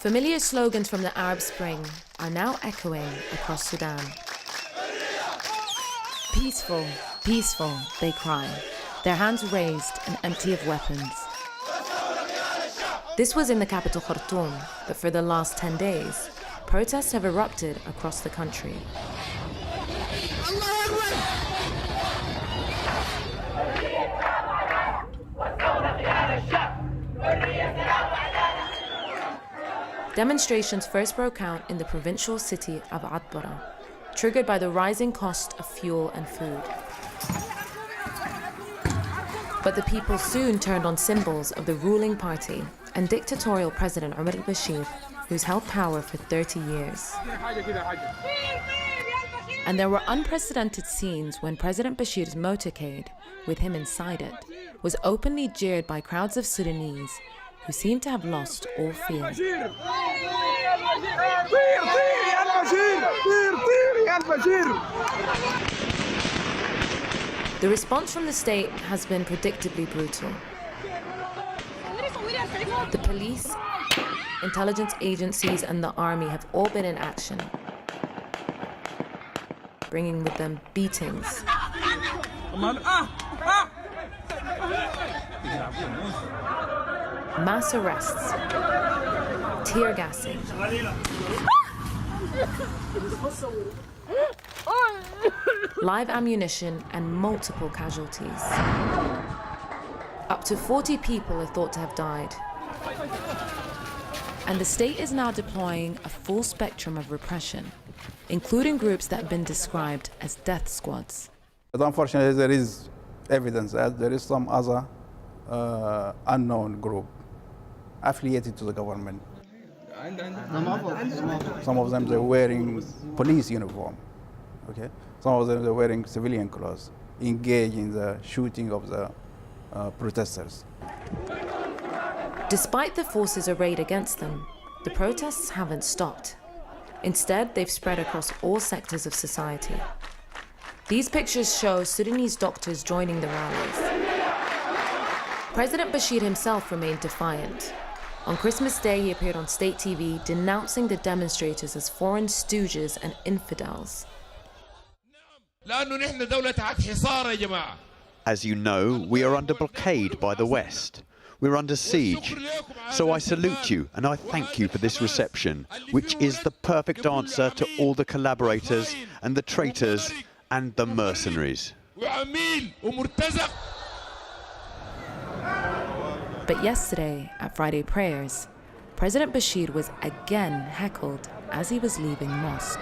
Familiar slogans from the Arab Spring are now echoing across Sudan. Peaceful, peaceful, they cry, their hands raised and empty of weapons. This was in the capital Khartoum, but for the last 10 days, protests have erupted across the country. Demonstrations first broke out in the provincial city of al-Bashir, triggered by the rising cost of fuel and food. But the people soon turned on symbols of the ruling party and dictatorial President Omar al-Bashir, who's held power for 30 years. And there were unprecedented scenes when President Bashir's motorcade, with him inside it, was openly jeered by crowds of Sudanese who seemed to have lost all fear. The response from the state has been predictably brutal. The police, intelligence agencies, and the army have all been in action, bringing with them beatings, mass arrests, tear gassing, live ammunition, and multiple casualties. Up to 40 people are thought to have died. And the state is now deploying a full spectrum of repression, including groups that have been described as death squads. But unfortunately, there is evidence that there is some other unknown group affiliated to the government. Some of them, they're wearing police uniform. Okay? Some of them, they're wearing civilian clothes, engaged in the shooting of the protesters. Despite the forces arrayed against them, the protests haven't stopped. Instead, they've spread across all sectors of society. These pictures show Sudanese doctors joining the rallies. President Bashir himself remained defiant. On Christmas Day, he appeared on state TV denouncing the demonstrators as foreign stooges and infidels. As you know, we are under blockade by the West. We're under siege. So I salute you and I thank you for this reception, which is the perfect answer to all the collaborators and the traitors and the mercenaries. But yesterday, at Friday prayers, President Bashir was again heckled as he was leaving mosque.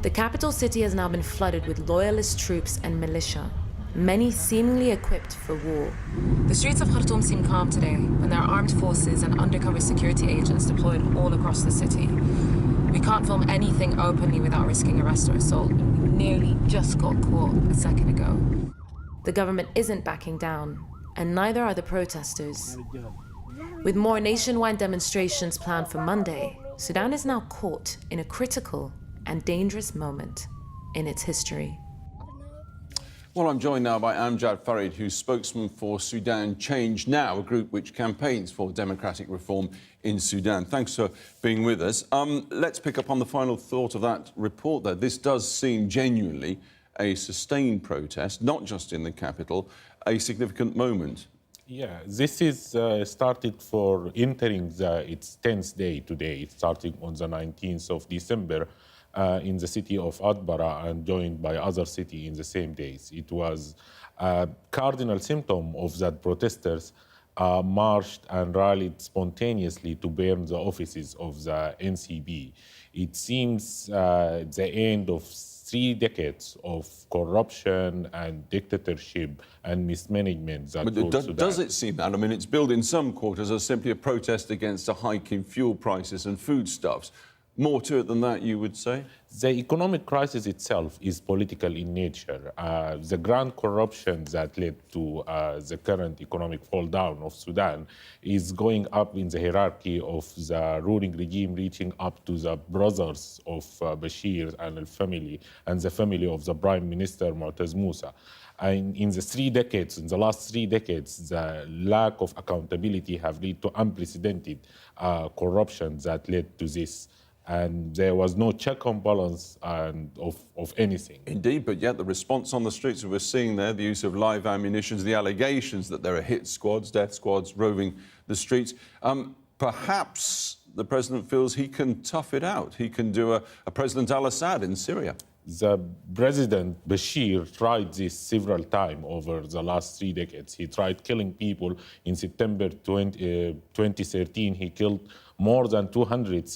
The capital city has now been flooded with loyalist troops and militia, many seemingly equipped for war. The streets of Khartoum seem calm today when there are armed forces and undercover security agents deployed all across the city. We can't film anything openly without risking arrest or assault. We nearly just got caught a second ago. The government isn't backing down, and neither are the protesters. With more nationwide demonstrations planned for Monday, Sudan is now caught in a critical and dangerous moment in its history. Well, I'm joined now by Amjad Farid, who's spokesman for Sudan Change Now, a group which campaigns for democratic reform in Sudan. Thanks for being with us. Let's pick up on the final thought of that report, though. This does seem genuinely a sustained protest, not just in the capital, a significant moment. Yeah, this is started for entering its 10th day today, starting on the 19th of December. In the city of al-Bashir and joined by other cities in the same days. It was a cardinal symptom of that protesters marched and rallied spontaneously to burn the offices of the NCB. It seems the end of 3 decades of corruption and dictatorship and mismanagement that does it seem that? I mean, it's billed in some quarters as simply a protest against a hike in fuel prices and foodstuffs. more to it than that, you would say? The economic crisis itself is political in nature. The grand corruption that led to the current economic fall down of Sudan is going up in the hierarchy of the ruling regime, reaching up to the brothers of Bashir and the family of the Prime Minister Mu'taz Musa. And in the last 3 decades, the lack of accountability have led to unprecedented corruption that led to this. And there was no check and balance of anything. Indeed, but yet the response on the streets that we're seeing there, the use of live ammunition, the allegations that there are hit squads, death squads roving the streets. Perhaps the president feels he can tough it out. He can do a President al-Assad in Syria. The President Bashir tried this several times over the last 3 decades. He tried killing people. In September 2013, he killed more than 200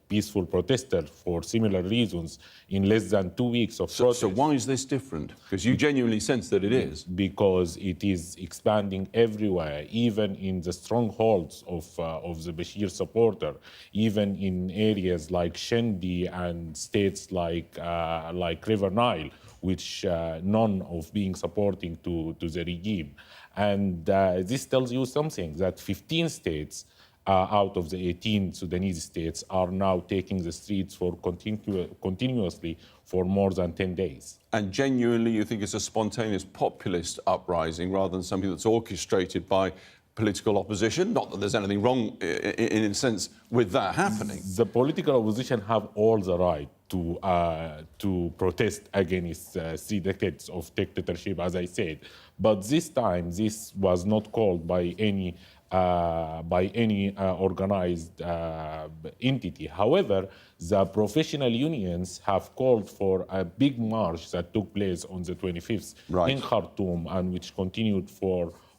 peaceful protesters for similar reasons in less than 2 weeks of protest. So why is this different? Because you genuinely sense that it is. Because it is expanding everywhere, even in the strongholds of the Bashir supporter, even in areas like Shendi and states like River Nile, which none of being supporting to the regime. And this tells you something, that 15 states out of the 18 Sudanese states are now taking the streets for continuously for more than 10 days. And genuinely you think it's a spontaneous populist uprising rather than something that's orchestrated by political opposition? Not that there's anything wrong in a sense with that happening. The political opposition have all the right to protest against 3 decades of dictatorship, as I said. But this time, this was not called by any organized entity. However, the professional unions have called for a big march that took place on the 25th in Khartoum, and which continued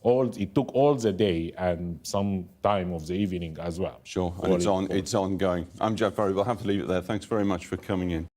it took all the day and some time of the evening as well. Sure, and it's ongoing. I'm Jad Farid. We'll have to leave it there. Thanks very much for coming in.